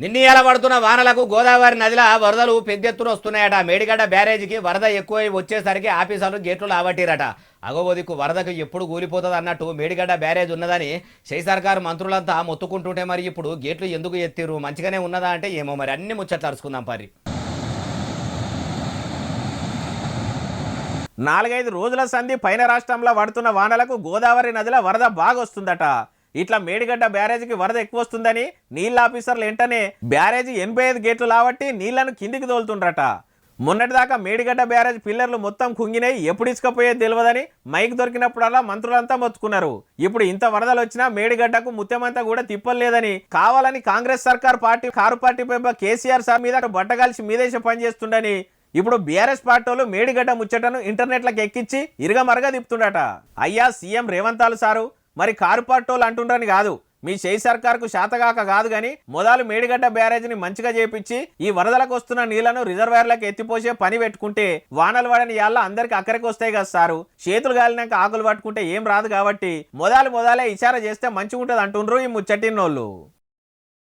నిన్నీయాల పడుతున్న వానలకు గోదావరి నదిలో వరదలు పెద్దెత్తున వస్తున్నాయట. మేడిగడ్డ బ్యారేజీకి వరద ఎక్కువై వచ్చేసరికి ఆఫీసర్లు గేట్లు లావట్టిరట. అగోదికు వరదకు ఎప్పుడు కూలిపోతుంది అన్నట్టు మేడిగడ్డ బ్యారేజ్ ఉన్నదని షై సర్కారు మంత్రులంతా మొత్తుకుంటుంటే మరి ఇప్పుడు గేట్లు ఎందుకు ఎత్తిరు? మంచిగానే ఉన్నదా అంటే ఏమో మరి. అన్ని ముచ్చట్లు అరుచుకుందాం పరి. 4-5 రోజుల సంధి పైన రాష్ట్రంలో పడుతున్న వానలకు గోదావరి నదిలో వరద బాగా వస్తుందట. ఇట్లా మేడిగడ్డ బ్యారేజీకి వరద ఎక్కువ వస్తుందని నీళ్ళ ఆఫీసర్లు వెంటనే బ్యారేజీ 85 గేట్లు లావట్టి నీళ్లను కిందికి తోలుతుండ్రట. మొన్నటిదాకా మేడిగడ్డ బ్యారేజ్ పిల్లర్లు మొత్తం కుంగినాయి, ఎప్పుడు ఇసుకపోయేది తెలియదని మైక్ దొరికినప్పుడల్లా మంత్రులంతా మొత్తుకున్నారు. ఇప్పుడు ఇంత వరదలు వచ్చినా మేడిగడ్డకు ముత్యమంతా కూడా తిప్పలేదని కావాలని కాంగ్రెస్ సర్కార్ కారు పార్టీ కేసీఆర్ సార్ మీద బట్టగాల్చి మీదేశ పనిచేస్తుండని ఇప్పుడు బీఆర్ఎస్ పార్టీలు మేడిగడ్డ ముచ్చటను ఇంటర్నెట్లకు ఎక్కించి ఇరగమరగా తిప్పుతుండట. అయ్యా సీఎం రేవంతాలు సారు, మరి కారు పార్టీలు అంటుండ్రని కాదు, మీ షై సర్కార్కు శాతగాక కాదు గాని మొదలు మేడిగడ్డ బ్యారేజ్ని మంచిగా చేపించి ఈ వరదలకు వస్తున్న నీళ్లను రిజర్వాయర్లకు ఎత్తిపోసే పని పెట్టుకుంటే వానలు పడని యాళ్ళ అందరికి అక్కడికి వస్తాయి కదా సారు. చేతులు గాలినాక ఆకులు పట్టుకుంటే ఏం రాదు కాబట్టి మొదలే ఇషారా చేస్తే మంచిగా ఉంటుంది అంటుండ్రు ఈ ముచ్చటిన్నోళ్ళు.